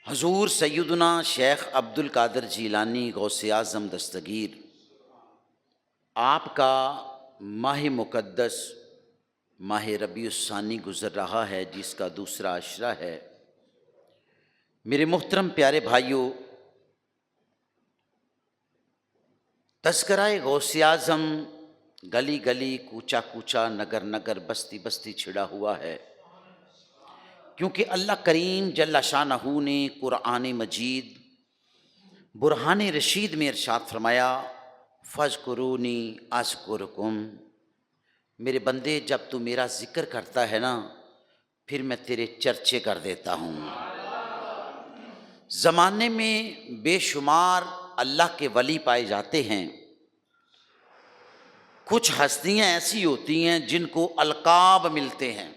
حضور سیدنا شیخ عبد القادر جیلانی غوث اعظم دستگیر، آپ کا ماہ مقدس ماہ ربیع الثانی گزر رہا ہے، جس کا دوسرا عشرہ ہے۔ میرے محترم پیارے بھائیوں، تذکرہ غوث اعظم گلی گلی، کوچا کوچا، نگر نگر، بستی بستی چھڑا ہوا ہے، کیونکہ اللہ کریم جل شانہ نے قرآن مجید برہان رشید میں ارشاد فرمایا، فاذکرونی اذکرکم، میرے بندے جب تو میرا ذکر کرتا ہے نا، پھر میں تیرے چرچے کر دیتا ہوں۔ زمانے میں بے شمار اللہ کے ولی پائے جاتے ہیں، کچھ ہستیاں ایسی ہوتی ہیں جن کو القاب ملتے ہیں۔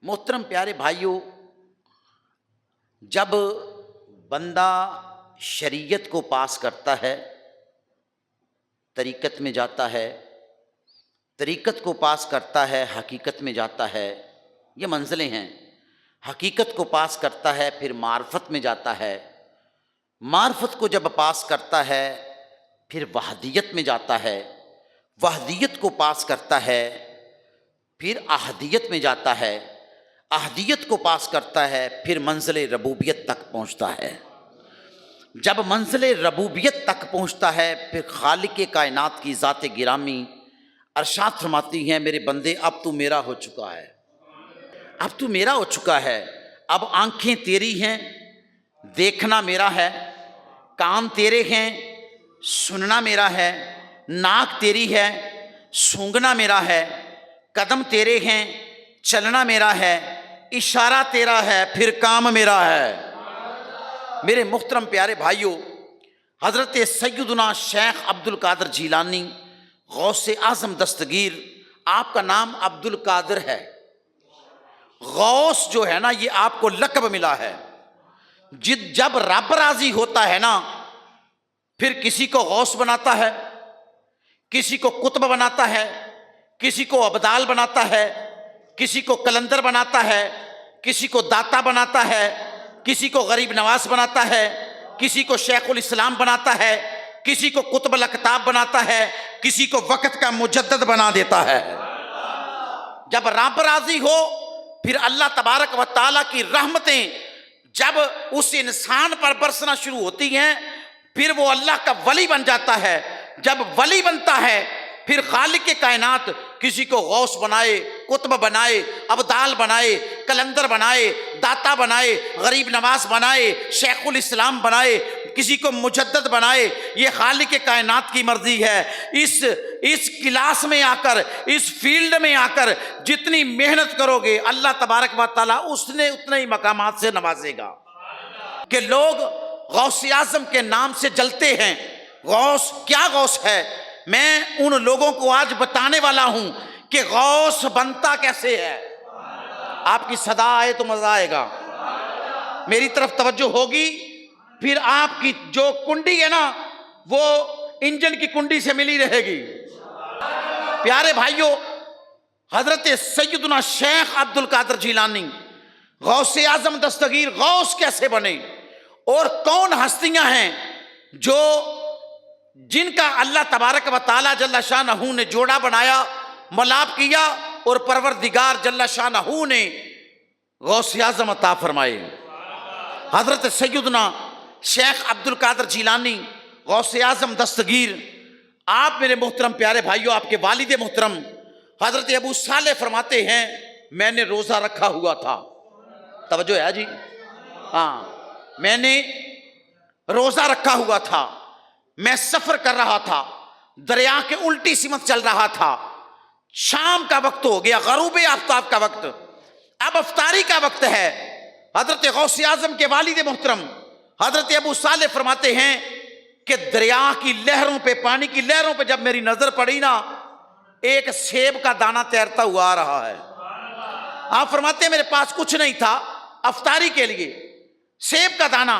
محترم پیارے بھائیوں، جب بندہ شریعت کو پاس کرتا ہے، طریقت میں جاتا ہے، طریقت کو پاس کرتا ہے، حقیقت میں جاتا ہے، یہ منزلیں ہیں۔ حقیقت کو پاس کرتا ہے، پھر معرفت میں جاتا ہے، معرفت کو جب پاس کرتا ہے، پھر وحدیت میں جاتا ہے، وحدیت کو پاس کرتا ہے، پھر احدیت میں جاتا ہے، احدیت کو پاس کرتا ہے، پھر منزل ربوبیت تک پہنچتا ہے۔ جب منزل ربوبیت تک پہنچتا ہے، پھر خالق کائنات کی ذات گرامی ارشاد فرماتی ہیں، میرے بندے اب تو میرا ہو چکا ہے، اب تو میرا ہو چکا ہے، اب آنکھیں تیری ہیں، دیکھنا میرا ہے، کان تیرے ہیں، سننا میرا ہے، ناک تیری ہے، سونگھنا میرا ہے، قدم تیرے ہیں، چلنا میرا ہے، اشارہ تیرا ہے، پھر کام میرا ہے۔ میرے محترم پیارے بھائیوں، حضرت سیدنا شیخ عبد القادر جیلانی غوث اعظم دستگیر، آپ کا نام عبد القادر ہے، غوث جو ہے نا یہ آپ کو لقب ملا ہے۔ جب رب راضی ہوتا ہے نا، پھر کسی کو غوث بناتا ہے، کسی کو قطب بناتا ہے، کسی کو ابدال بناتا ہے، کسی کو کلندر بناتا ہے، کسی کو داتا بناتا ہے، کسی کو غریب نواز بناتا ہے، کسی کو شیخ الاسلام بناتا ہے، کسی کو قطب الاقطاب بناتا ہے، کسی کو وقت کا مجدد بنا دیتا ہے۔ جب رب راضی ہو، پھر اللہ تبارک و تعالیٰ کی رحمتیں جب اس انسان پر برسنا شروع ہوتی ہیں، پھر وہ اللہ کا ولی بن جاتا ہے۔ جب ولی بنتا ہے، پھر خالق کائنات کسی کو غوث بنائے، قطب بنائے، ابدال بنائے، کلندر بنائے، داتا بنائے، غریب نواز بنائے، شیخ الاسلام بنائے، کسی کو مجدد بنائے، یہ خالق کائنات کی مرضی ہے۔ اس کلاس میں آ کر، اس فیلڈ میں آ کر جتنی محنت کرو گے، اللہ تبارک و تعالیٰ اتنے ہی مقامات سے نوازے گا۔ کہ لوگ غوث اعظم کے نام سے جلتے ہیں، غوث کیا غوث ہے؟ میں ان لوگوں کو آج بتانے والا ہوں کہ غوث بنتا کیسے ہے۔ آپ کی صدا آئے تو مزہ آئے گا، میری طرف توجہ ہوگی، پھر آپ کی جو کنڈی ہے نا وہ انجن کی کنڈی سے ملی رہے گی۔ پیارے بھائیوں، حضرت سیدنا شیخ عبد القادر جیلانی غوث اعظم دستگیر غوث کیسے بنے، اور کون ہستیاں ہیں جن کا اللہ تبارک و تعالیٰ جل شانہ نے جوڑا بنایا، ملاپ کیا، اور پروردگار جل شانہ نے غوث اعظم عطا فرمائے۔ حضرت سیدنا شیخ عبد القادر جیلانی غوث اعظم دستگیر، آپ میرے محترم پیارے بھائیوں، آپ کے والد محترم حضرت ابو صالح فرماتے ہیں، میں نے روزہ رکھا ہوا تھا، توجہ ہے جی، ہاں، میں نے روزہ رکھا ہوا تھا، میں سفر کر رہا تھا، دریا کے الٹی سمت چل رہا تھا، شام کا وقت ہو گیا، غروب آفتاب کا وقت، اب افطاری کا وقت ہے۔ حضرت غوث اعظم کے والد محترم حضرت ابو صالح فرماتے ہیں کہ دریا کی لہروں پہ، پانی کی لہروں پہ جب میری نظر پڑی نا، ایک سیب کا دانہ تیرتا ہوا آ رہا ہے۔ آپ فرماتے ہیں میرے پاس کچھ نہیں تھا افطاری کے لیے، سیب کا دانہ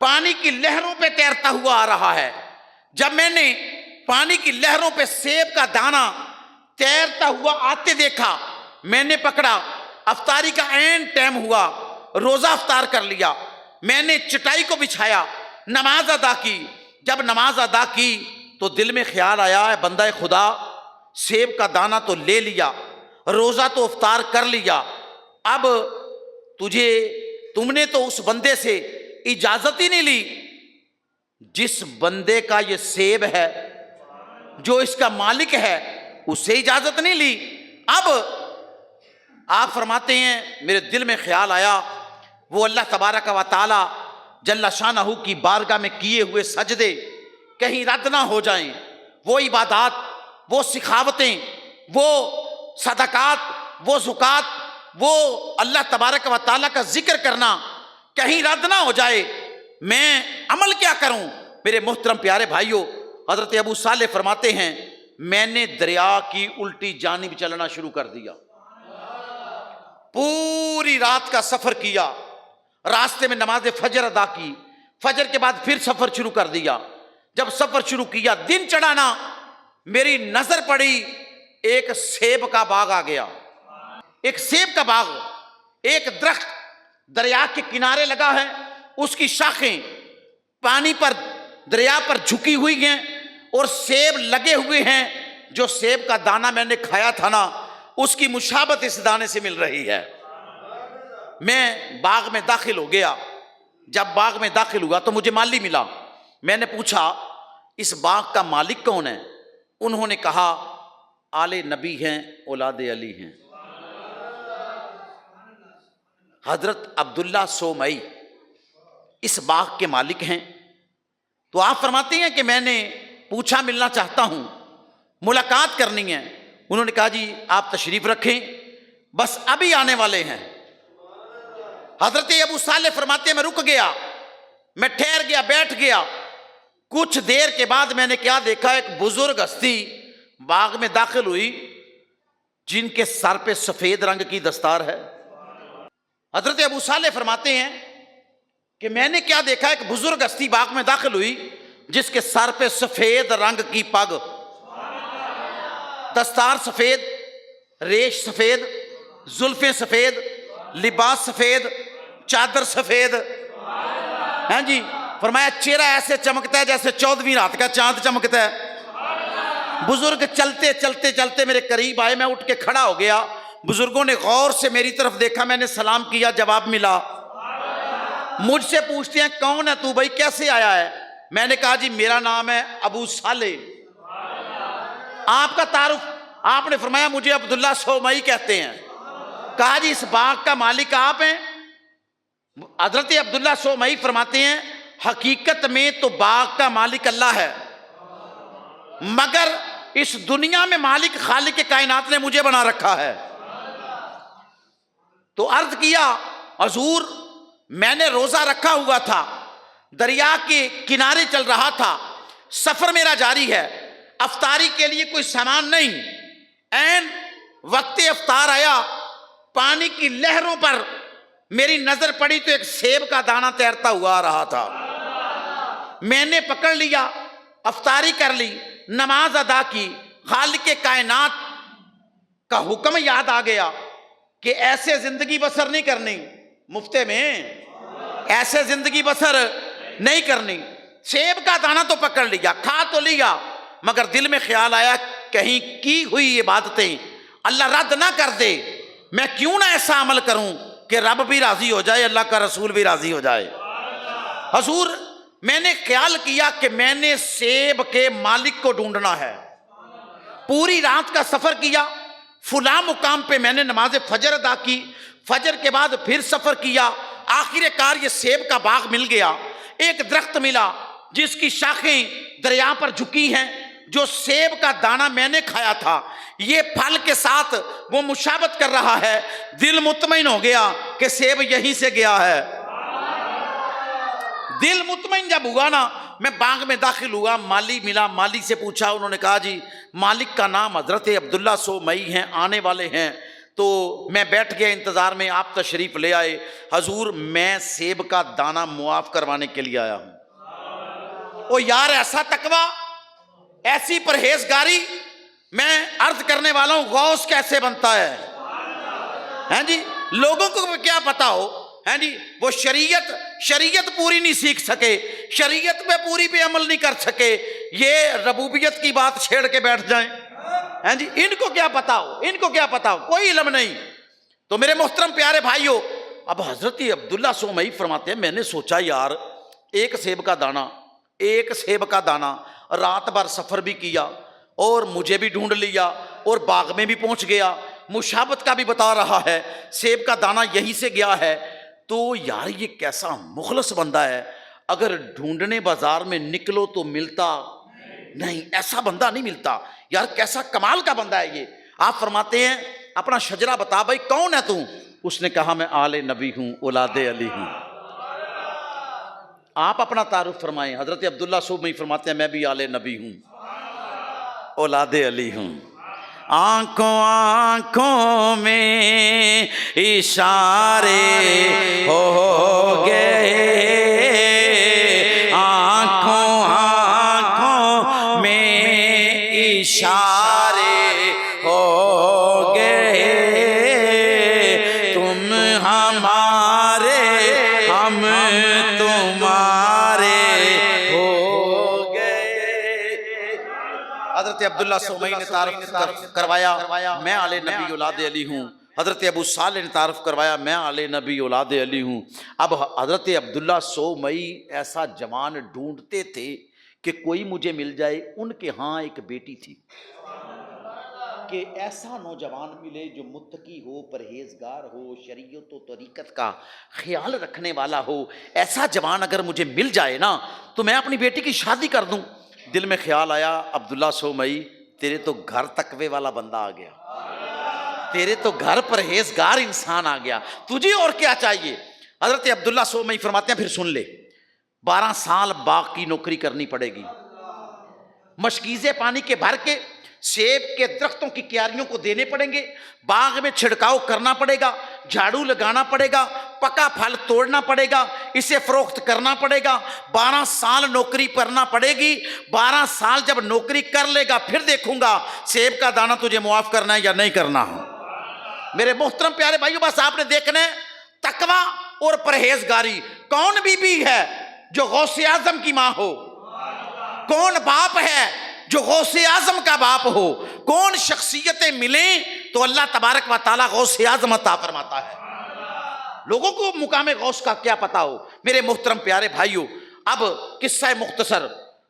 پانی کی لہروں پہ تیرتا ہوا آ رہا ہے۔ جب میں نے پانی کی لہروں پہ سیب کا دانہ تیرتا ہوا آتے دیکھا، میں نے پکڑا، افطاری کا عین ٹائم ہوا، روزہ افطار کر لیا، میں نے چٹائی کو بچھایا، نماز ادا کی۔ جب نماز ادا کی تو دل میں خیال آیا، اے بندہ خدا، سیب کا دانہ تو لے لیا، روزہ تو افطار کر لیا، اب تم نے تو اس بندے سے اجازت ہی نہیں لی، جس بندے کا یہ سیب ہے، جو اس کا مالک ہے، اس سے اجازت نہیں لی۔ اب آپ فرماتے ہیں میرے دل میں خیال آیا، وہ اللہ تبارک و تعالی جل شانہ کی بارگاہ میں کیے ہوئے سجدے کہیں رد نہ ہو جائیں، وہ عبادات، وہ سخاوتیں، وہ صدقات، وہ زکوٰۃ، وہ اللہ تبارک و تعالیٰ کا ذکر کرنا کہیں رد نہ ہو جائے، میں عمل کیا کروں؟ میرے محترم پیارے بھائیوں، حضرت ابو صالح فرماتے ہیں میں نے دریا کی الٹی جانب چلنا شروع کر دیا، پوری رات کا سفر کیا، راستے میں نماز فجر ادا کی، فجر کے بعد پھر سفر شروع کر دیا۔ جب سفر شروع کیا، دن چڑھانا، میری نظر پڑی ایک سیب کا باغ آ گیا، ایک سیب کا باغ، ایک درخت دریا کے کنارے لگا ہے، اس کی شاخیں پانی پر، دریا پر جھکی ہوئی ہیں، اور سیب لگے ہوئے ہیں، جو سیب کا دانہ میں نے کھایا تھا نا، اس کی مشابت اس دانے سے مل رہی ہے۔ میں باغ میں داخل ہو گیا، جب باغ میں داخل ہوا تو مجھے مالی ملا، میں نے پوچھا اس باغ کا مالک کون ہے؟ انہوں نے کہا آل نبی ہیں، اولاد علی ہیں، حضرت عبداللہ سومئی اس باغ کے مالک ہیں۔ تو آپ فرماتے ہیں کہ میں نے پوچھا ملنا چاہتا ہوں، ملاقات کرنی ہے۔ انہوں نے کہا جی آپ تشریف رکھیں، بس ابھی آنے والے ہیں۔ حضرت ابو صالح فرماتے ہیں میں رک گیا، میں ٹھہر گیا، بیٹھ گیا۔ کچھ دیر کے بعد میں نے کیا دیکھا، ایک بزرگ ہستی باغ میں داخل ہوئی، جن کے سر پہ سفید رنگ کی دستار ہے۔ حضرت ابو صالح فرماتے ہیں کہ میں نے کیا دیکھا، ایک بزرگ ہستی باغ میں داخل ہوئی جس کے سر پہ سفید رنگ کی پگ، دستار سفید، ریش سفید، زلفیں سفید، لباس سفید، چادر سفید، ہاں جی، فرمایا چہرہ ایسے چمکتا ہے جیسے 14ویں رات کا چاند چمکتا ہے۔ بزرگ چلتے چلتے چلتے میرے قریب آئے، میں اٹھ کے کھڑا ہو گیا، بزرگوں نے غور سے میری طرف دیکھا، میں نے سلام کیا، جواب ملا۔ مجھ سے پوچھتے ہیں کون ہے تو بھائی، کیسے آیا ہے؟ میں نے کہا جی میرا نام ہے ابو صالح۔ آپ کا تعارف؟ آپ نے فرمایا مجھے عبداللہ سومئی کہتے ہیں۔ کہا جی اس باغ کا مالک آپ ہیں؟ حضرت عبداللہ سومئی فرماتے ہیں حقیقت میں تو باغ کا مالک اللہ ہے، مگر اس دنیا میں مالک خالق کائنات نے مجھے بنا رکھا ہے۔ تو عرض کیا حضور میں نے روزہ رکھا ہوا تھا، دریا کے کنارے چل رہا تھا، سفر میرا جاری ہے، افطاری کے لیے کوئی سامان نہیں، عین وقت افطار آیا، پانی کی لہروں پر میری نظر پڑی تو ایک سیب کا دانہ تیرتا ہوا آ رہا تھا، میں نے پکڑ لیا، افطاری کر لی، نماز ادا کی، خالق کائنات کا حکم یاد آ گیا کہ ایسے زندگی بسر نہیں کرنی، مفتے میں ایسے زندگی بسر نہیں کرنی۔ سیب کا دانہ تو پکڑ لیا، کھا تو لیا، مگر دل میں خیال آیا کہیں کی ہوئی عبادتیں اللہ رد نہ کر دے، میں کیوں نہ ایسا عمل کروں کہ رب بھی راضی ہو جائے، اللہ کا رسول بھی راضی ہو جائے۔ حضور میں نے خیال کیا کہ میں نے سیب کے مالک کو ڈھونڈنا ہے، پوری رات کا سفر کیا، فلاں مقام پہ میں نے نماز فجر ادا کی، فجر کے بعد پھر سفر کیا، آخر کار یہ سیب کا باغ مل گیا، ایک درخت ملا جس کی شاخیں دریا پر جھکی ہیں، جو سیب کا دانہ میں نے کھایا تھا یہ پھل کے ساتھ وہ مشابت کر رہا ہے، دل مطمئن ہو گیا کہ سیب یہیں سے گیا ہے۔ دل مطمئن جب ہوا نا، میں باغ میں داخل ہوا، مالی ملا، مالی سے پوچھا، انہوں نے کہا جی مالک کا نام حضرت عبداللہ سومئی ہیں، آنے والے ہیں۔ تو میں بیٹھ گیا انتظار میں، آپ تشریف لے آئے۔ حضور میں سیب کا دانہ معاف کروانے کے لیے آیا ہوں۔ او یار ایسا تقویٰ، ایسی پرہیزگاری، میں عرض کرنے والا ہوں غوث کیسے بنتا ہے؟ ہاں جی، لوگوں کو کیا پتا ہو ہیں جی وہ شریعت پوری نہیں سیکھ سکے، شریعت پہ پوری پہ عمل نہیں کر سکے، یہ ربوبیت کی بات چھیڑ کے بیٹھ جائیں، ہیں جی ان کو کیا پتا ہو، ان کو کیا پتا ہو، کوئی علم نہیں۔ تو میرے محترم پیارے بھائیو، اب حضرت عبداللہ سومئی فرماتے ہیں میں نے سوچا یار ایک سیب کا دانہ رات بھر سفر بھی کیا اور مجھے بھی ڈھونڈ لیا اور باغ میں بھی پہنچ گیا، مشابت کا بھی بتا رہا ہے، سیب کا دانہ یہیں سے گیا ہے، تو یار یہ کیسا مخلص بندہ ہے، اگر ڈھونڈنے بازار میں نکلو تو ملتا نہیں، ایسا بندہ نہیں ملتا یار، کیسا کمال کا بندہ ہے یہ۔ آپ فرماتے ہیں اپنا شجرہ بتا بھائی کون ہے تو؟ اس نے کہا میں آل نبی ہوں، اولاد علی ہوں۔ آپ اپنا تعارف فرمائیں۔ حضرت عبداللہ سومئی فرماتے ہیں میں بھی آل نبی ہوں، اولاد علی ہوں۔ آنکھوں آنکھوں میں اشارے ہو گئے، آنکھوں آنکھوں میں اشارے ہو گئے، تم ہمارے ہم تمہارے ہو گئے۔ حضرت عبداللہ سومئی نے تعارف کروایا میں آل نبی اولاد علی ہوں، حضرت ابو صالح نے تعارف کروایا میں آل نبی اولاد علی ہوں۔ اب حضرت عبداللہ سومئی ایسا جوان ڈھونڈتے تھے کہ کوئی مجھے مل جائے، ان کے ہاں ایک بیٹی تھی کہ ایسا نوجوان ملے جو متقی ہو، پرہیزگار ہو، شریعت و طریقت کا خیال رکھنے والا ہو، ایسا جوان اگر مجھے مل جائے نا تو میں اپنی بیٹی کی شادی کر دوں۔ دل میں خیال آیا عبداللہ سومئی تیرے تو گھر تقوی والا بندہ آ گیا، تیرے تو گھر پرہیزگار انسان آ گیا، تجھے اور کیا چاہیے؟ حضرت عبداللہ سومئی فرماتے ہیں پھر سن لے، 12 سال باغ کی نوکری کرنی پڑے گی، مشکیزے پانی کے بھر کے سیب کے درختوں کی کیاریوں کو دینے پڑیں گے، باغ میں چھڑکاؤ کرنا پڑے گا، جھاڑو لگانا پڑے گا، پکا پھل توڑنا پڑے گا، اسے فروخت کرنا پڑے گا، 12 سال نوکری کرنا پڑے گی۔ 12 سال جب نوکری کر لے گا پھر دیکھوں گا سیب کا دانہ تجھے معاف کرنا ہے یا نہیں کرنا ہے۔ میرے محترم پیارے بھائیو، بس آپ نے دیکھنا ہے تقوی اور پرہیزگاری۔ کون بی بی ہے جو غوث اعظم کی ماں ہو؟ کون باپ ہے جو غوث اعظم کا باپ ہو؟ کون شخصیتیں ملیں تو اللہ تبارک و تعالیٰ غوث اعظم عطا فرماتا ہے؟ لوگوں کو مقام غوث کا کیا پتا ہو؟ میرے محترم پیارے بھائیو، اب قصہ مختصر،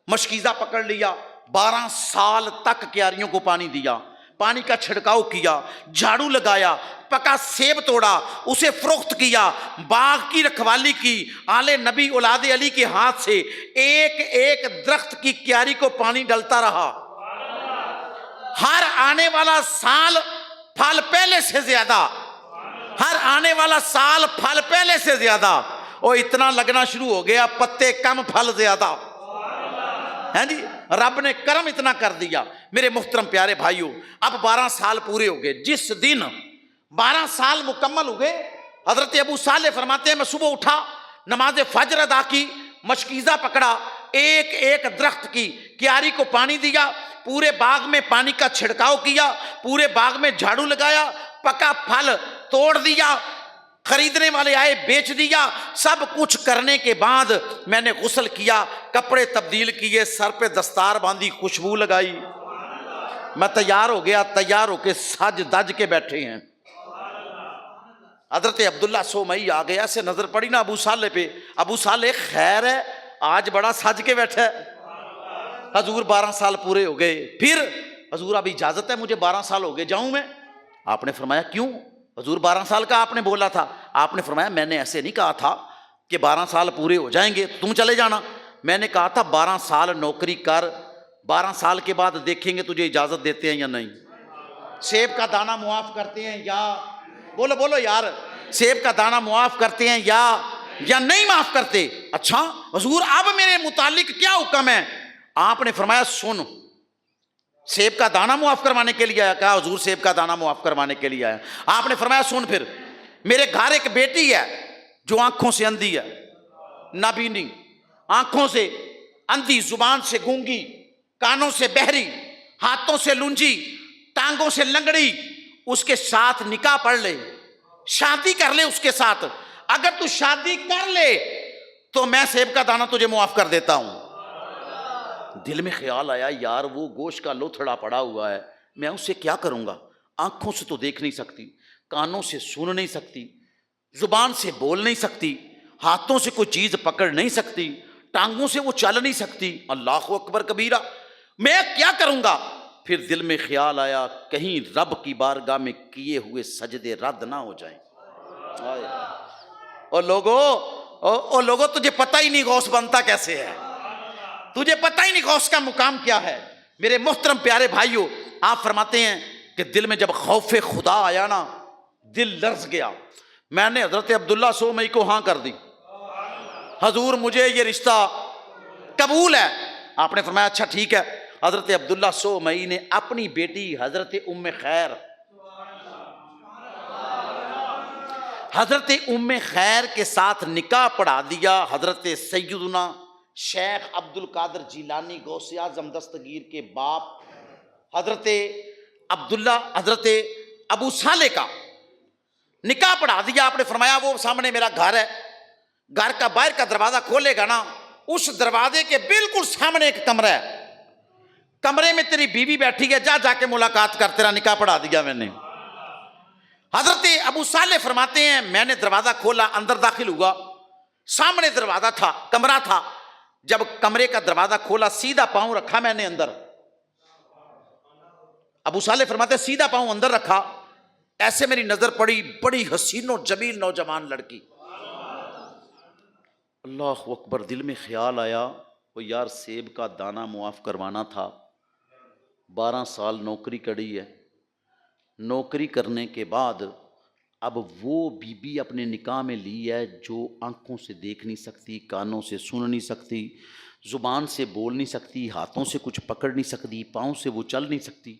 مشکیزہ پکڑ لیا، 12 سال تک کیاریوں کو پانی دیا، پانی کا چھڑکاؤ کیا، جھاڑو لگایا، پکا سیب توڑا، اسے فروخت کیا، باغ کی رکھوالی کی، آل نبی اولاد علی کے ہاتھ سے ایک ایک درخت کی کیاری کو پانی ڈلتا رہا۔ ہر آنے والا سال پھل پہلے سے زیادہ، ہر آنے والا سال پھل پہلے سے زیادہ، اور اتنا لگنا شروع ہو گیا پتے کم پھل زیادہ، ہیں جی رب نے کرم اتنا کر دیا۔ میرے محترم پیارے بھائیو، اب 12 سال پورے ہو گئے۔ جس دن 12 سال مکمل ہوئے، حضرت ابو صالح فرماتے ہیں میں صبح اٹھا، نماز فجر ادا کی، مشکیزہ پکڑا، ایک ایک درخت کی کیاری کو پانی دیا، پورے باغ میں پانی کا چھڑکاؤ کیا، پورے باغ میں جھاڑو لگایا، پکا پھل توڑ دیا، خریدنے والے آئے بیچ دیا۔ سب کچھ کرنے کے بعد میں نے غسل کیا، کپڑے تبدیل کیے، سر پہ دستار باندھی، خوشبو لگائی، میں تیار ہو گیا، تیار ہو کے سج دج کے بیٹھے ہیں۔ حضرت عبداللہ سومئی آ گیا، سے نظر پڑی نا ابو صالح پہ، ابو صالح خیر ہے آج بڑا سج کے بیٹھا ہے۔ حضور 12 سال پورے ہو گئے، پھر حضور اب اجازت ہے مجھے 12 سال ہو گئے جاؤں میں؟ آپ نے فرمایا کیوں؟ حضور 12 سال کا آپ نے بولا تھا۔ آپ نے فرمایا میں نے ایسے نہیں کہا تھا کہ 12 سال پورے ہو جائیں گے تم چلے جانا، میں نے کہا تھا 12 سال نوکری کر، 12 سال کے بعد دیکھیں گے تجھے اجازت دیتے ہیں یا نہیں، سیب کا دانہ معاف کرتے ہیں یا بولو بولو یار، سیب کا دانہ معاف کرتے ہیں یا نہیں معاف کرتے؟ اچھا حضور اب میرے متعلق کیا حکم ہے؟ آپ نے فرمایا سن، سیب کا دانہ معاف کروانے کے لیے آیا؟ کہا حضور سیب کا دانہ معاف کروانے کے لیے آیا۔ آپ نے فرمایا سن، پھر میرے گھر ایک بیٹی ہے جو آنکھوں سے اندھی ہے، نابینی، آنکھوں سے اندھی، زبان سے گونگی، کانوں سے بہری، ہاتھوں سے لنجی، ٹانگوں سے لنگڑی، اس کے ساتھ نکاح پڑھ لے، شادی کر لے اس کے ساتھ۔ اگر تو شادی کر لے تو میں سیب کا دانہ تجھے معاف کر دیتا ہوں. دل میں خیال آیا یار وہ گوشت کا لوتھڑا پڑا ہوا ہے, میں اس سے کیا کروں گا؟ آنکھوں سے تو دیکھ نہیں سکتی, کانوں سے سن نہیں سکتی, زبان سے بول نہیں سکتی, ہاتھوں سے کوئی چیز پکڑ نہیں سکتی, ٹانگوں سے وہ چل نہیں سکتی. اللہ اکبر کبیرہ, میں کیا کروں گا؟ پھر دل میں خیال آیا کہیں رب کی بارگاہ میں کیے ہوئے سجدے رد نہ ہو جائیں. اور لوگوں تجھے پتہ ہی نہیں غوث بنتا کیسے ہے, تجھے پتہ ہی نہیں غوث کا مقام کیا ہے. میرے محترم پیارے بھائیوں, آپ فرماتے ہیں کہ دل میں جب خوف خدا آیا نا, دل لرز گیا. میں نے حضرت عبداللہ سومئی کو ہاں کر دی, حضور مجھے یہ رشتہ قبول ہے. آپ نے فرمایا اچھا ٹھیک ہے. حضرت عبداللہ سومئی نے اپنی بیٹی حضرت ام خیر کے ساتھ نکاح پڑھا دیا. حضرت سیدنا شیخ عبد القادر جیلانی غوث اعظم دستگیر کے باپ حضرت ابو صالح کا نکاح پڑھا دیا. آپ نے فرمایا وہ سامنے میرا گھر ہے, گھر کا باہر کا دروازہ کھولے گا نا, اس دروازے کے بالکل سامنے ایک کمرہ ہے, کمرے میں تیری بیوی بیٹھی ہے, جا کے ملاقات کر, تیرا نکاح پڑھا دیا میں نے. حضرت ابو صالح فرماتے ہیں میں نے دروازہ کھولا, اندر داخل ہوا, سامنے دروازہ تھا, کمرہ تھا. جب کمرے کا دروازہ کھولا سیدھا پاؤں رکھا میں نے اندر. ابو صالح فرماتے ہیں سیدھا پاؤں اندر رکھا, ایسے میری نظر پڑی بڑی حسین و جمیل نوجوان لڑکی. اللہ اکبر, دل میں خیال آیا وہ یار سیب کا دانہ معاف کروانا تھا. 12 سال نوکری کری ہے, نوکری کرنے کے بعد اب وہ بی بی اپنے نکاح میں لی ہے جو آنکھوں سے دیکھ نہیں سکتی, کانوں سے سن نہیں سکتی, زبان سے بول نہیں سکتی, ہاتھوں سے کچھ پکڑ نہیں سکتی, پاؤں سے وہ چل نہیں سکتی.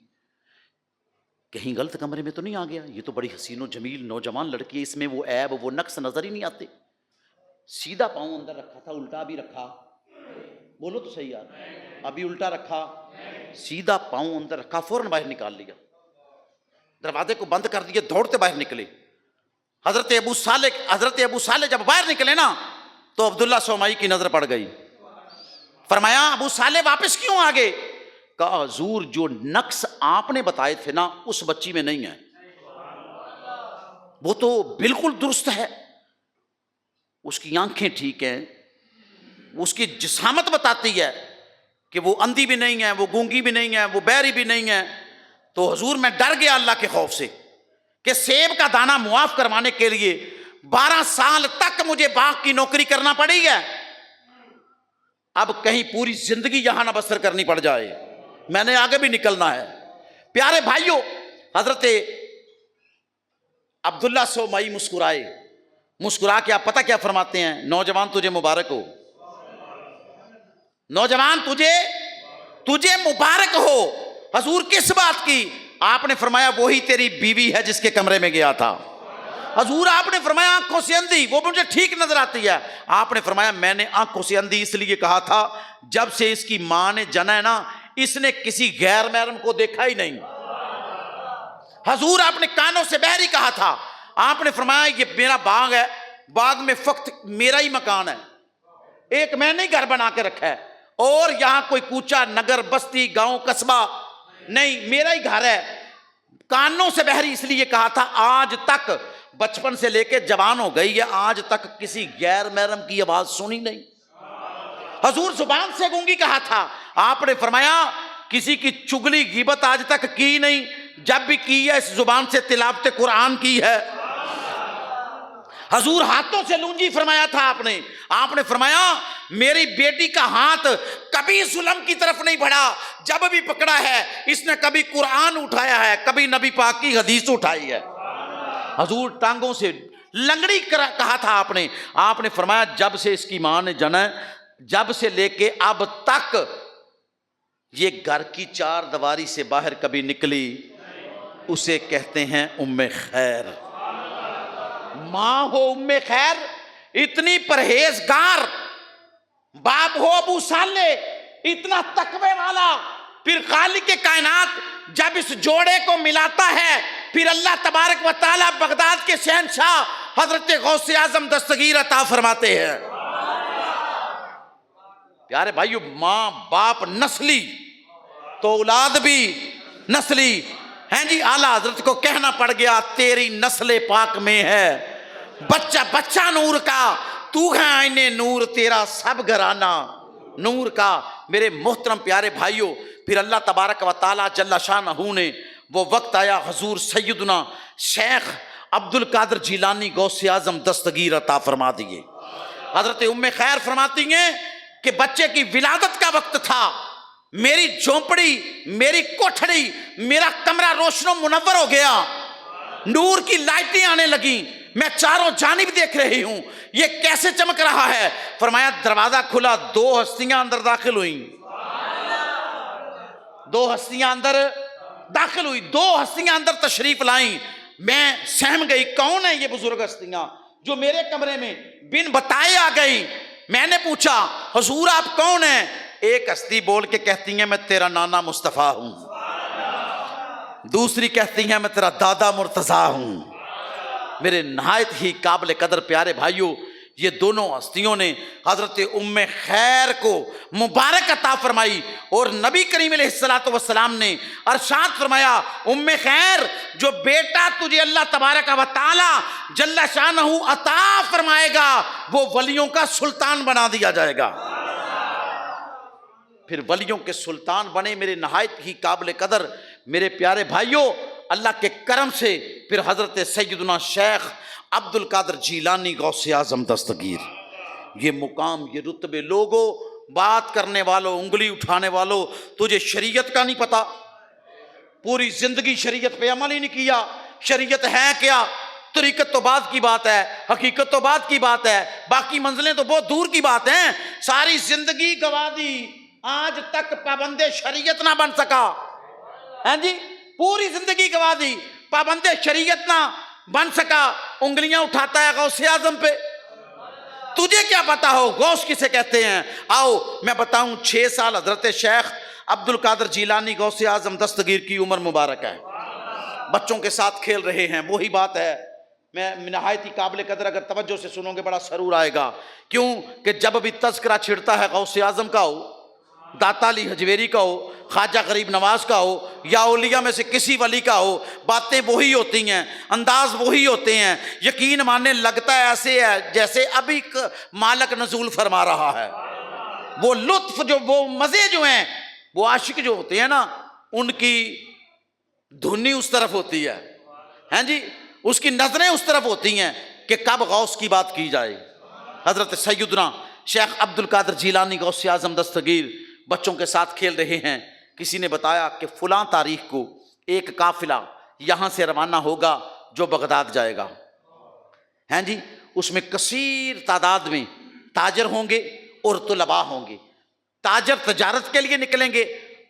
کہیں غلط کمرے میں تو نہیں آ گیا؟ یہ تو بڑی حسین و جمیل نوجوان لڑکی ہے, اس میں وہ عیب وہ نقص نظر ہی نہیں آتے. سیدھا پاؤں اندر رکھا تھا, الٹا بھی رکھا, بولو تو صحیح یار, ابھی الٹا رکھا, سیدھا پاؤں اندر رکھا, فوراً باہر نکال لیا, دروازے کو بند کر دیا, دوڑتے باہر نکلے. حضرت ابو صالح جب باہر نکلے نا تو عبداللہ سومئی کی نظر پڑ گئی. فرمایا ابو صالح واپس کیوں آ گئے؟ کہا حضور جو نقص آپ نے بتائے تھے نا اس بچی میں نہیں ہے, وہ تو بالکل درست ہے, اس کی آنکھیں ٹھیک ہیں, اس کی جسامت بتاتی ہے کہ وہ اندھی بھی نہیں ہے, وہ گونگی بھی نہیں ہے, وہ بہری بھی نہیں ہے. تو حضور میں ڈر گیا اللہ کے خوف سے کہ سیب کا دانہ معاف کروانے کے لیے 12 سال تک مجھے باغ کی نوکری کرنا پڑی ہے, اب کہیں پوری زندگی یہاں نہ بسر کرنی پڑ جائے, میں نے آگے بھی نکلنا ہے. پیارے بھائیوں, حضرت عبداللہ سومئی مسکرائے, مسکرا کے آپ پتہ کیا فرماتے ہیں؟ نوجوان تجھے مبارک ہو, نوجوان تجھے مبارک ہو. حضور کس بات کی؟ آپ نے فرمایا وہی تیری بیوی ہے جس کے کمرے میں گیا تھا. حضور آپ نے فرمایا آنکھوں سے اندھی, وہ مجھے ٹھیک نظر آتی ہے. آپ نے فرمایا میں نے آنکھوں سے اندھی اس لیے کہا تھا جب سے اس کی ماں نے جنا ہے نا اس نے کسی غیر محرم کو دیکھا ہی نہیں. حضور آپ نے کانوں سے بہری کہا تھا. آپ نے فرمایا یہ میرا باغ ہے, باغ میں فقط میرا ہی مکان ہے, ایک میں نے گھر بنا کے رکھا ہے, اور یہاں کوئی کوچا نگر بستی گاؤں قصبہ نہیں, میرا ہی گھر ہے. کانوں سے بہری اس لیے کہا تھا آج تک بچپن سے لے کے جوان ہو گئی ہے آج تک کسی غیر محرم کی آواز سنی نہیں. حضور زبان سے گونگی کہا تھا. آپ نے فرمایا کسی کی چگلی غیبت آج تک کی نہیں, جب بھی کی ہے اس زبان سے تلاوت قرآن کی ہے. حضور ہاتھوں سے لونجی فرمایا تھا آپ نے فرمایا میری بیٹی کا ہاتھ کبھی ظلم کی طرف نہیں بڑھا, جب بھی پکڑا ہے اس نے کبھی قرآن اٹھایا ہے, کبھی نبی پاک کی حدیث اٹھائی ہے. حضور ٹانگوں سے لنگڑی کہا تھا آپ نے فرمایا جب سے اس کی ماں نے جنا جب سے لے کے اب تک یہ گھر کی 4 دیواری سے باہر کبھی نکلی, اسے کہتے ہیں ام خیر. ماں ہو ام خیر, اتنی پرہیزگار, باپ ہو ابو صالح اتنا تقوی والا, پھر خالق کائنات جب اس جوڑے کو ملاتا ہے پھر اللہ تبارک و تعالی بغداد کے شہنشاہ حضرت غوث اعظم دستگیر عطا فرماتے ہیں۔ پیارے بھائیو، ماں باپ نسلی تو اولاد بھی نسلی ہیں جی۔ اعلیٰ حضرت کو کہنا پڑ گیا تیری نسل پاک میں ہے بچہ بچہ نور کا، تو ہے آئین نور، تیرا سب گھرانہ نور کا۔ میرے محترم پیارے بھائیو، پھر اللہ تبارک و تعالیٰ جل شانہ نے وہ وقت آیا، حضور سیدنا شیخ عبد القادر جیلانی غوث اعظم دستگیر عطا فرما دیے۔ حضرت ام خیر فرماتی ہیں کہ بچے کی ولادت کا وقت تھا، میری جھونپڑی، میری کوٹھڑی، میرا کمرہ روشن و منور ہو گیا، نور کی لائٹیں آنے لگیں، میں چاروں جانب دیکھ رہی ہوں، یہ کیسے چمک رہا ہے؟ فرمایا دروازہ کھلا، دو ہستیاں اندر داخل ہوئیں، دو ہستیاں اندر داخل ہوئی، دو ہستیاں اندر تشریف لائیں۔ میں سہم گئی، کون ہے یہ بزرگ ہستیاں جو میرے کمرے میں بن بتائے آ گئی؟ میں نے پوچھا حضور آپ کون ہیں؟ ایک ہستی بول کے کہتی ہیں میں تیرا نانا مصطفیٰ ہوں، دوسری کہتی ہیں میں تیرا دادا مرتضیٰ ہوں۔ میرے نہایت ہی قابل قدر پیارے بھائیوں، یہ دونوں ہستیوں نے حضرت ام خیر کو مبارک عطا فرمائی، اور نبی کریم علیہ الصلوۃ والسلام نے ارشاد فرمایا ام خیر، جو بیٹا تجھے اللہ تبارک و تعالی جل شانہ عطا فرمائے گا وہ ولیوں کا سلطان بنا دیا جائے گا۔ پھر ولیوں کے سلطان بنے میرے نہایت ہی قابل قدر میرے پیارے بھائیوں، اللہ کے کرم سے پھر حضرت سیدنا شیخ عبد القادر جیلانی غوث اعظم دستگیر۔ یہ مقام، یہ رتبے، لوگوں بات کرنے والوں، انگلی اٹھانے والوں، تجھے شریعت کا نہیں پتا، پوری زندگی شریعت پہ عمل ہی نہیں کیا۔ شریعت ہے کیا؟ طریقت تو بعد کی بات ہے، حقیقت تو بعد کی بات ہے، باقی منزلیں تو بہت دور کی بات ہیں۔ ساری زندگی گوا دی، آج تک پابند شریعت نہ بن سکا، ہیں جی، پوری زندگی گوا دی، پابند شریعت نہ بن سکا، انگلیاں اٹھاتا ہے غوث اعظم پہ۔ تجھے کیا پتا ہو غوث کسے کہتے ہیں؟ آؤ میں بتاؤں، 6 سال حضرت شیخ عبد القادر جیلانی غوث اعظم دستگیر کی عمر مبارک ہے، بچوں کے ساتھ کھیل رہے ہیں۔ وہی بات ہے، میں نہایت ہی قابل قدر اگر توجہ سے سنو گے بڑا سرور آئے گا، کیوں کہ جب بھی تذکرہ چھڑتا ہے غوث اعظم کا ہو، داتا علی حجویری کا ہو، خواجہ غریب نواز کا ہو، یا اولیاء میں سے کسی ولی کا ہو، باتیں وہی ہوتی ہیں، انداز وہی ہوتے ہیں، یقین ماننے لگتا ہے ایسے ہے جیسے ابھی مالک نزول فرما رہا ہے۔ وہ لطف جو، وہ مزے جو ہیں، وہ عاشق جو ہوتے ہیں نا، ان کی دھنی اس طرف ہوتی ہے، ہیں جی، اس کی نظریں اس طرف ہوتی ہیں کہ کب غوث کی بات کی جائے۔ حضرت سیدنا شیخ عبد القادر جیلانی غوث اعظم دستگیر بچوں کے ساتھ کھیل رہے ہیں، کسی نے بتایا کہ فلاں تاریخ کو ایک قافلہ یہاں سے روانہ ہوگا جو بغداد جائے گا، ہیں جی، اس میں کثیر تعداد میں تاجر ہوں گے اور طلباء ہوں گے۔ تاجر تجارت کے لیے نکلیں گے،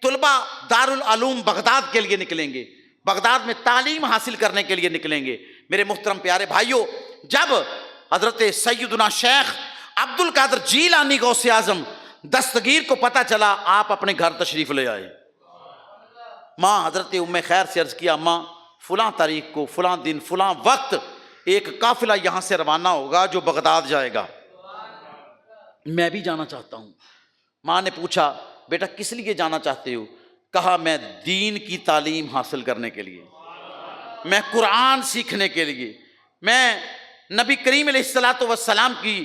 طلباء دارالعلوم بغداد کے لیے نکلیں گے، بغداد میں تعلیم حاصل کرنے کے لیے نکلیں گے۔ میرے محترم پیارے بھائیوں، جب حضرت سیدنا شیخ عبد القادر جیلانی غوث اعظم دستگیر کو پتہ چلا، آپ اپنے گھر تشریف لے آئے۔ ماں حضرت ام خیر سے عرض کیا، ماں فلاں تاریخ کو، فلاں دن، فلاں وقت ایک قافلہ یہاں سے روانہ ہوگا جو بغداد جائے گا، میں بھی جانا چاہتا ہوں۔ ماں نے پوچھا بیٹا کس لیے جانا چاہتے ہو؟ کہا میں دین کی تعلیم حاصل کرنے کے لیے، میں قرآن سیکھنے کے لیے، میں نبی کریم علیہ الصلوۃ والسلام کی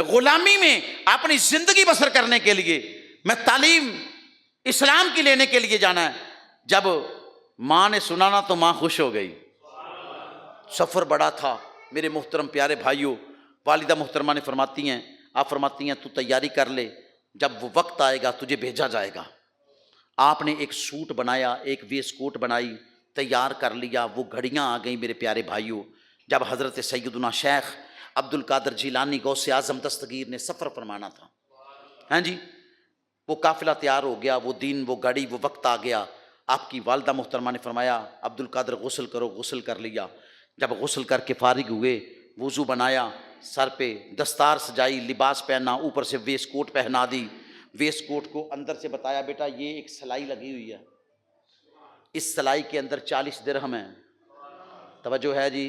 غلامی میں اپنی زندگی بسر کرنے کے لیے، میں تعلیم اسلام کی لینے کے لیے جانا ہے۔ جب ماں نے سنا نا تو ماں خوش ہو گئی۔ سفر بڑا تھا میرے محترم پیارے بھائیوں، والدہ محترمہ نے فرماتی ہیں، آپ فرماتی ہیں تو تیاری کر لے، جب وہ وقت آئے گا تجھے بھیجا جائے گا۔ آپ نے ایک سوٹ بنایا، ایک ویسٹ کوٹ بنائی، تیار کر لیا، وہ گھڑیاں آ گئیں میرے پیارے بھائیوں۔ جب حضرت سیدنا شیخ عبد القادر جیلانی غوث اعظم دستگیر نے سفر فرمانا تھا، ہاں جی، وہ قافلہ تیار ہو گیا، وہ دن، وہ گھڑی، وہ وقت آ گیا۔ آپ کی والدہ محترمہ نے فرمایا عبد القادر غسل کرو، غسل کر لیا۔ جب غسل کر کے فارغ ہوئے، وضو بنایا، سر پہ دستار سجائی، لباس پہنا، اوپر سے ویسٹ کوٹ پہنا دی۔ ویسٹ کوٹ کو اندر سے بتایا بیٹا یہ ایک سلائی لگی ہوئی ہے، اس سلائی کے اندر 40 درہم ہیں۔ توجہ ہے جی؟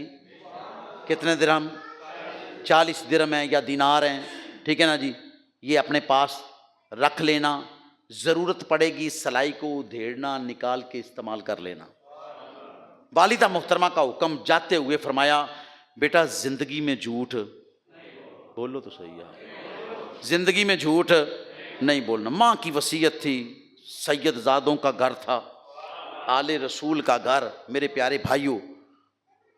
کتنے درہم؟ 40 درہم ہیں یا دینار ہیں، ٹھیک ہے نا جی، یہ اپنے پاس رکھ لینا، ضرورت پڑے گی سلائی کو ادھیڑنا نکال کے استعمال کر لینا۔ والدہ محترمہ کا حکم جاتے ہوئے فرمایا بیٹا زندگی میں جھوٹ بولو تو صحیح ہے، زندگی میں جھوٹ نہیں بولنا۔ ماں کی وصیت تھی، سید زادوں کا گھر تھا، آل رسول کا گھر، میرے پیارے بھائیوں،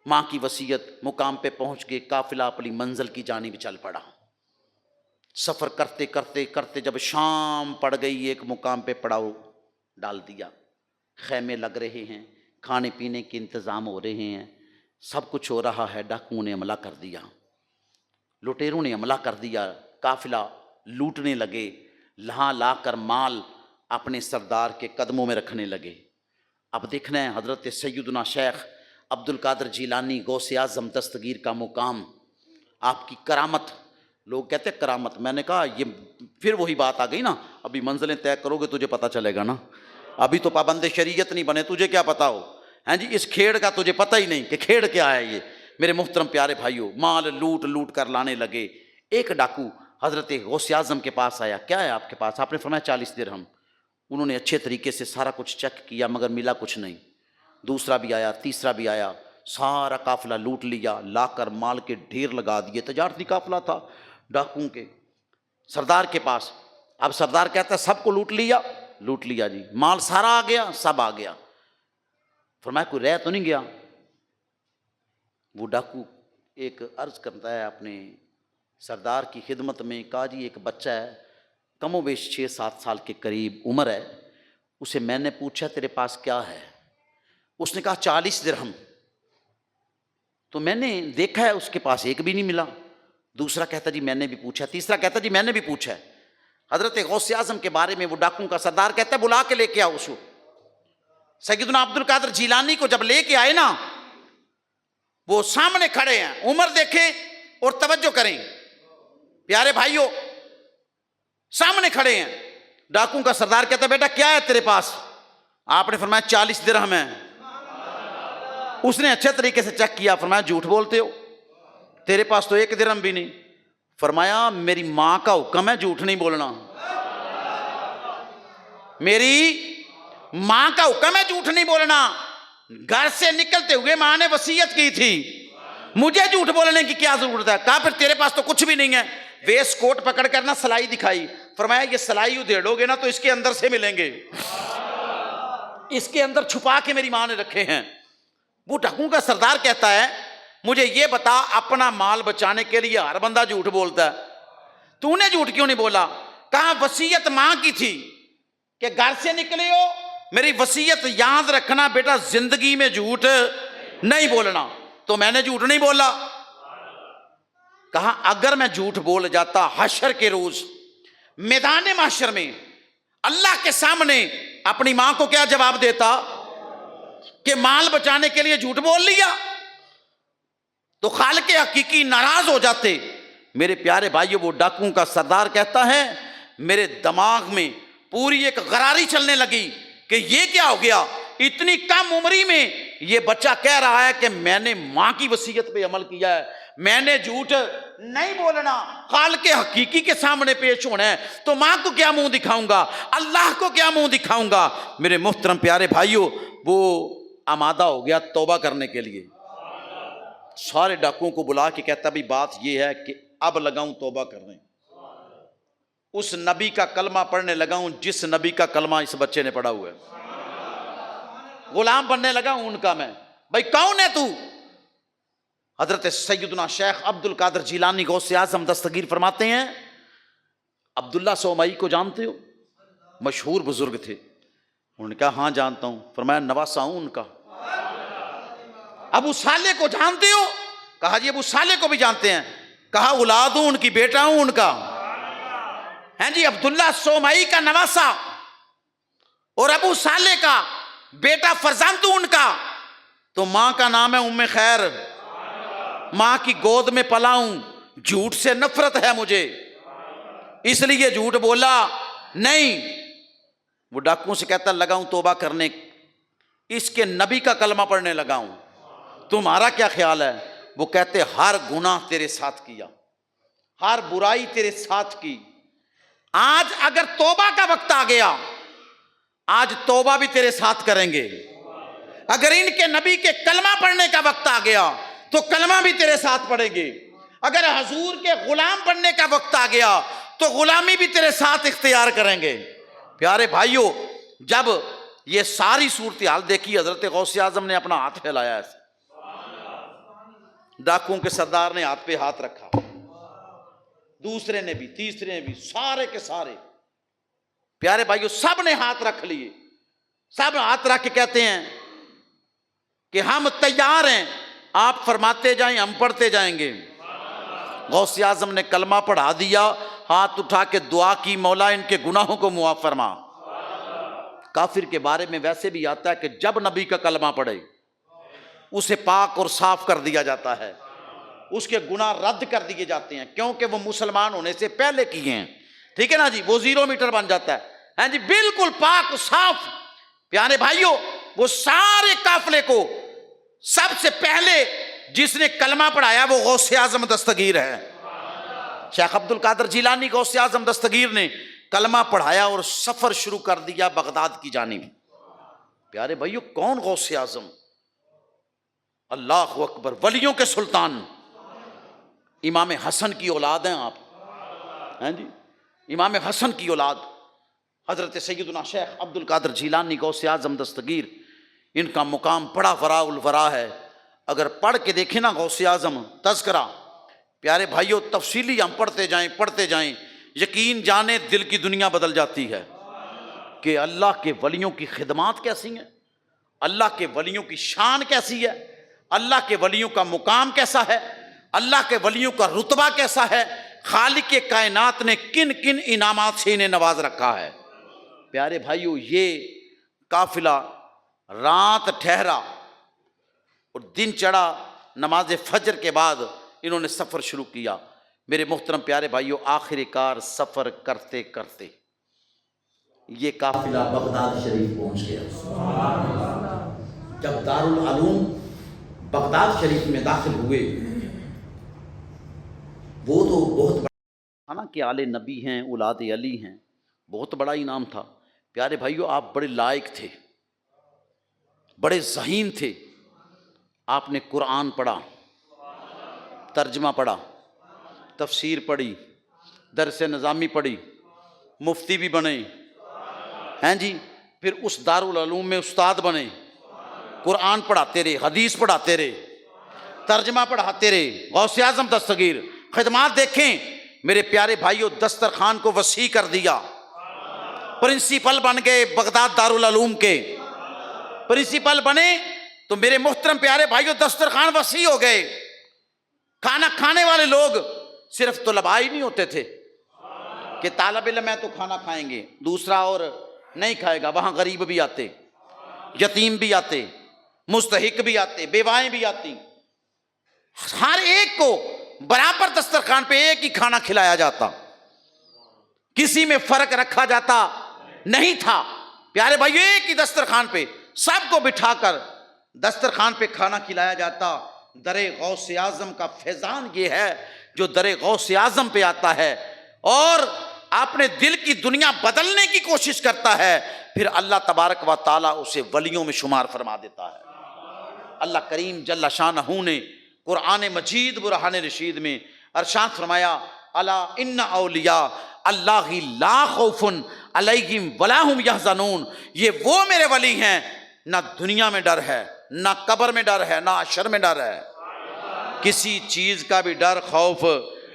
ماں کی وصیت، مقام پہ پہنچ کے قافلہ اپنی منزل کی جانب چل پڑا۔ سفر کرتے کرتے کرتے جب شام پڑ گئی، ایک مقام پہ پڑاؤ ڈال دیا، خیمے لگ رہے ہیں، کھانے پینے کے انتظام ہو رہے ہیں، سب کچھ ہو رہا ہے، ڈاکوؤں نے حملہ کر دیا، لٹیروں نے حملہ کر دیا، قافلہ لوٹنے لگے، لا لا کر مال اپنے سردار کے قدموں میں رکھنے لگے۔ اب دیکھنا ہے حضرت سیدنا شیخ عبد القادر جیلانی غوث اعظم دستگیر کا مقام، آپ کی کرامت، لوگ کہتے ہیں کرامت، میں نے کہا یہ پھر وہی بات آ گئی نا، ابھی منزلیں طے کرو گے تجھے پتہ چلے گا نا، ابھی تو پابند شریعت نہیں بنے، تجھے کیا پتہ ہو، ہیں جی اس کھیڑ کا تجھے پتہ ہی نہیں کہ کھیڑ کیا ہے۔ یہ میرے محترم پیارے بھائیوں، مال لوٹ لوٹ کر لانے لگے۔ ایک ڈاکو حضرت غوث اعظم کے پاس آیا، کیا ہے آپ کے پاس؟ آپ نے فرمایا 40 درہم۔ انہوں نے اچھے طریقے سے سارا کچھ چیک کیا مگر ملا کچھ نہیں۔ دوسرا بھی آیا، تیسرا بھی آیا، سارا قافلہ لوٹ لیا، لا کر مال کے ڈھیر لگا دیے۔ تجارتی قافلہ تھا ڈاکوؤں کے، سردار کے پاس۔ اب سردار کہتا ہے سب کو لوٹ لیا؟ لوٹ لیا جی، مال سارا آ گیا؟ سب آ گیا۔ فرمایا کوئی رہ تو نہیں گیا؟ وہ ڈاکو ایک عرض کرتا ہے اپنے سردار کی خدمت میں، کہا جی ایک بچہ ہے کم و بیش 6-7 سال کے قریب عمر ہے، اسے میں نے پوچھا تیرے پاس کیا ہے؟ اس نے کہا 40 درہم۔ تو میں نے دیکھا ہے اس کے پاس ایک بھی نہیں ملا۔ دوسرا کہتا جی میں نے بھی پوچھا، تیسرا کہتا جی میں نے بھی پوچھا ہے۔ حضرت غوث اعظم کے بارے میں وہ ڈاکوؤں کا سردار کہتا ہے بلا کے لے کے آؤ اس کو۔ سیدنا عبد القادر جیلانی کو جب لے کے آئے نا، وہ سامنے کھڑے ہیں، عمر دیکھیں اور توجہ کریں پیارے بھائیوں، سامنے کھڑے ہیں۔ ڈاکوؤں کا سردار کہتا ہے بیٹا کیا ہے تیرے پاس؟ آپ نے فرمایا 40 درہم ہے۔ اس نے اچھے طریقے سے چیک کیا، فرمایا جھوٹ بولتے ہو، تیرے پاس تو 1 درہم بھی نہیں۔ فرمایا میری ماں کا حکم ہے جھوٹ نہیں بولنا، میری ماں کا حکم ہے جھوٹ نہیں بولنا۔ گھر سے نکلتے ہوئے ماں نے وصیت کی تھی، مجھے جھوٹ بولنے کی کیا ضرورت ہے؟ کہا پھر تیرے پاس تو کچھ بھی نہیں ہے۔ ویسٹ کوٹ پکڑ کر نا سلائی دکھائی، فرمایا یہ سلائی ادھیڑو گے نا تو اس کے اندر سے ملیں گے، اس کے اندر چھپا کے میری ماں نے رکھے ہیں۔ وہ ڈاکوؤں کا سردار کہتا ہے مجھے یہ بتا، اپنا مال بچانے کے لیے ہر بندہ جھوٹ بولتا ہے، تو نے جھوٹ کیوں نہیں بولا؟ کہا وصیت ماں کی تھی کہ گھر سے نکلے ہو، میری وصیت یاد رکھنا بیٹا، زندگی میں جھوٹ نہیں بولنا، تو میں نے جھوٹ نہیں بولا۔ کہا اگر میں جھوٹ بول جاتا حشر کے روز میدان محشر میں اللہ کے سامنے اپنی ماں کو کیا جواب دیتا کہ مال بچانے کے لیے جھوٹ بول لیا؟ تو خالق حقیقی ناراض ہو جاتے۔ میرے پیارے بھائیوں، وہ ڈاکوؤں کا سردار کہتا ہے میرے دماغ میں پوری ایک غراری چلنے لگی کہ یہ کیا ہو گیا، اتنی کم عمری میں یہ بچہ کہہ رہا ہے کہ میں نے ماں کی وصیت پہ عمل کیا ہے، میں نے جھوٹ نہیں بولنا، خالق حقیقی کے سامنے پیش ہونا ہے، تو ماں کو کیا منہ دکھاؤں گا، اللہ کو کیا منہ دکھاؤں گا؟ میرے محترم پیارے بھائیوں، وہ آمادہ ہو گیا توبہ کرنے کے لیے۔ سارے ڈاکوؤں کو بلا کے کہتا بھی بات یہ ہے کہ اب لگاؤں توبہ کرنے، اس نبی کا کلمہ پڑھنے لگا ہوں جس نبی کا کلمہ اس بچے نے پڑھا ہوا ہے، غلام بننے لگا ہوں ان کا میں۔ بھائی کون ہے تو؟ حضرت سیدنا شیخ عبد القادر جیلانی غوث اعظم دستگیر فرماتے ہیں عبداللہ سومئی کو جانتے ہو؟ مشہور بزرگ تھے۔ انہوں نے کہا ہاں جانتا ہوں۔ فرمایا نواسا ہوں ان کا۔ ابو صالح کو جانتے ہو؟ کہا جی ابو صالح کو بھی جانتے ہیں۔ کہا اولاد ہوں ان کی، بیٹا ہوں ان کا۔ ہیں جی عبداللہ سومئی کا نواسا اور ابو صالح کا بیٹا فرزند ہوں ان کا۔ تو ماں کا نام ہے ام خیر، ماں کی گود میں پلا ہوں، جھوٹ سے نفرت ہے مجھے، اس لیے جھوٹ بولا نہیں۔ وہ ڈاکوؤں سے کہتا لگاؤں توبہ کرنے، اس کے نبی کا کلمہ پڑھنے لگا ہوں، تمہارا کیا خیال ہے؟ وہ کہتے ہر گناہ تیرے ساتھ کیا، ہر برائی تیرے ساتھ کی، آج اگر توبہ کا وقت آ گیا، آج توبہ بھی تیرے ساتھ کریں گے۔ اگر ان کے نبی کے کلمہ پڑھنے کا وقت آ گیا تو کلمہ بھی تیرے ساتھ پڑھیں گے۔ اگر حضور کے غلام بننے کا وقت آ گیا تو غلامی بھی تیرے ساتھ اختیار کریں گے۔ پیارے بھائیوں، جب یہ ساری صورتحال دیکھی، حضرت غوث اعظم نے اپنا ہاتھ پھیلایا ایسے، ڈاکوؤں کے سردار نے ہاتھ پہ ہاتھ رکھا، دوسرے نے بھی، تیسرے نے بھی، سارے کے سارے پیارے بھائیوں سب نے ہاتھ رکھ لیے، سب ہاتھ رکھ کے کہتے ہیں کہ ہم تیار ہیں، آپ فرماتے جائیں ہم پڑھتے جائیں گے۔ غوث اعظم نے کلمہ پڑھا دیا، ہاتھ اٹھا کے دعا کی، مولا ان کے گناہوں کو معاف فرما۔ کافر کے بارے میں ویسے بھی آتا ہے کہ جب نبی کا کلمہ پڑھے اسے پاک اور صاف کر دیا جاتا ہے، اس کے گناہ رد کر دیے جاتے ہیں، کیونکہ وہ مسلمان ہونے سے پہلے کیے ہیں، ٹھیک ہے نا جی، وہ 0 میٹر بن جاتا ہے، ہاں جی، بالکل پاک صاف۔ پیارے بھائیوں، وہ سارے قافلے کو سب سے پہلے جس نے کلمہ پڑھایا وہ غوث اعظم دستگیر ہے۔ شیخ عبد القادر جیلانی غوث اعظم دستگیر نے کلمہ پڑھایا اور سفر شروع کر دیا بغداد کی جانب۔ پیارے بھائیوں، کون غوث اعظم؟ اللہ اکبر، ولیوں کے سلطان، امام حسن کی اولاد ہیں آپ، ہیں جی، امام حسن کی اولاد، حضرت سیدنا شیخ عبد القادر جیلانی غوث اعظم دستگیر، ان کا مقام بڑا وراء الورا ہے۔ اگر پڑھ کے دیکھیں نا غوث اعظم تذکرہ، پیارے بھائیوں تفصیلی ہم پڑھتے جائیں، یقین جانے دل کی دنیا بدل جاتی ہے کہ اللہ کے ولیوں کی خدمات کیسی ہیں، اللہ کے ولیوں کی شان کیسی ہے، اللہ کے ولیوں کا مقام کیسا ہے، اللہ کے ولیوں کا رتبہ کیسا ہے، خالق کائنات نے کن کن انعامات سے انہیں نواز رکھا ہے۔ پیارے بھائیوں، یہ قافلہ رات ٹھہرا اور دن چڑھا، نماز فجر کے بعد انہوں نے سفر شروع کیا۔ میرے محترم پیارے بھائیوں، آخر کار سفر کرتے کرتے یہ قافلہ بغداد شریف پہنچ گیا۔ جب دارالعلوم بغداد شریف میں داخل ہوئے، وہ تو بہت بڑا نا کہ آل نبی ہیں، اولاد علی ہیں، بہت بڑا انعام تھا۔ پیارے بھائیوں، آپ بڑے لائق تھے، بڑے ذہین تھے، آپ نے قرآن پڑھا، ترجمہ پڑھا، تفسیر پڑھی، درس نظامی پڑھی، مفتی بھی بنے، ہیں جی، پھر اس دارالعلوم میں استاد بنے، قرآن پڑھاتے رہے، حدیث پڑھاتے رہے، ترجمہ پڑھاتے رہے۔ غوث اعظم دستگیر خدمات دیکھیں میرے پیارے بھائیوں، دسترخوان کو وسیع کر دیا، پرنسپل بن گئے بغداد دارالعلوم کے، پرنسپل بنے تو میرے محترم پیارے بھائیوں دسترخوان وسیع ہو گئے۔ کھانا کھانے والے لوگ صرف طلباء ہی نہیں ہوتے تھے کہ طالب علم ہے تو کھانا کھائیں گے، دوسرا اور نہیں کھائے گا، وہاں غریب بھی آتے، یتیم بھی آتے، مستحق بھی آتے، بیوائیں بھی آتی، ہر ایک کو برابر دسترخوان پہ ایک ہی کھانا کھلایا جاتا، کسی میں فرق رکھا جاتا نہیں تھا۔ پیارے بھائی، ایک ہی دسترخوان پہ سب کو بٹھا کر دسترخوان پہ کھانا کھلایا جاتا۔ در غوث اعظم کا فیضان یہ ہے، جو در غوث اعظم پہ آتا ہے اور اپنے دل کی دنیا بدلنے کی کوشش کرتا ہے، پھر اللہ تبارک و تعالیٰ اسے ولیوں میں شمار فرما دیتا ہے۔ اللہ کریم جل شانہ نے قرآن مجید برہان رشید میں ارشاد فرمایا، الا ان اولیاء اللہ لا خوف علیہم ولا ہم یحزنون، یہ وہ میرے ولی ہیں، نہ دنیا میں ڈر ہے، نہ قبر میں ڈر ہے، نہ حشر میں ڈر ہے، کسی چیز کا بھی ڈر خوف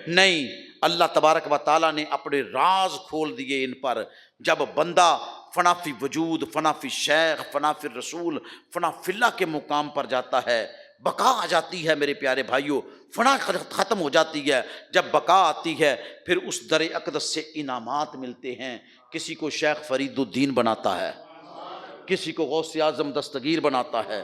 نہیں۔ اللہ تبارک و تعالیٰ نے اپنے راز کھول دیے ان پر۔ جب بندہ فنا فی وجود، فنا فی شیخ، فنا فی رسول، فنا فی اللہ کے مقام پر جاتا ہے، بقا آ جاتی ہے میرے پیارے بھائیوں، فنا ختم ہو جاتی ہے۔ جب بقا آتی ہے پھر اس در اقدس سے انعامات ملتے ہیں۔ کسی کو شیخ فرید الدین بناتا ہے، کسی کو غوث اعظم دستگیر بناتا ہے،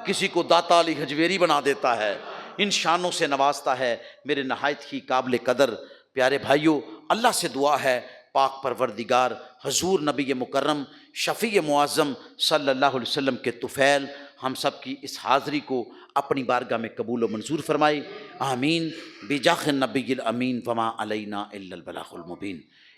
کسی کو داتا علی حجویری بنا دیتا ہے، ان شانوں سے نوازتا ہے۔ میرے نہایت ہی قابل قدر پیارے بھائیوں، اللہ سے دعا ہے پاک پروردگار حضور نبی مکرم شفیع معظم صلی اللہ علیہ وسلم کے طفیل ہم سب کی اس حاضری کو اپنی بارگاہ میں قبول و منظور فرمائے، آمین بجاہ النبی الامین وما علینا الا البلاغ المبین۔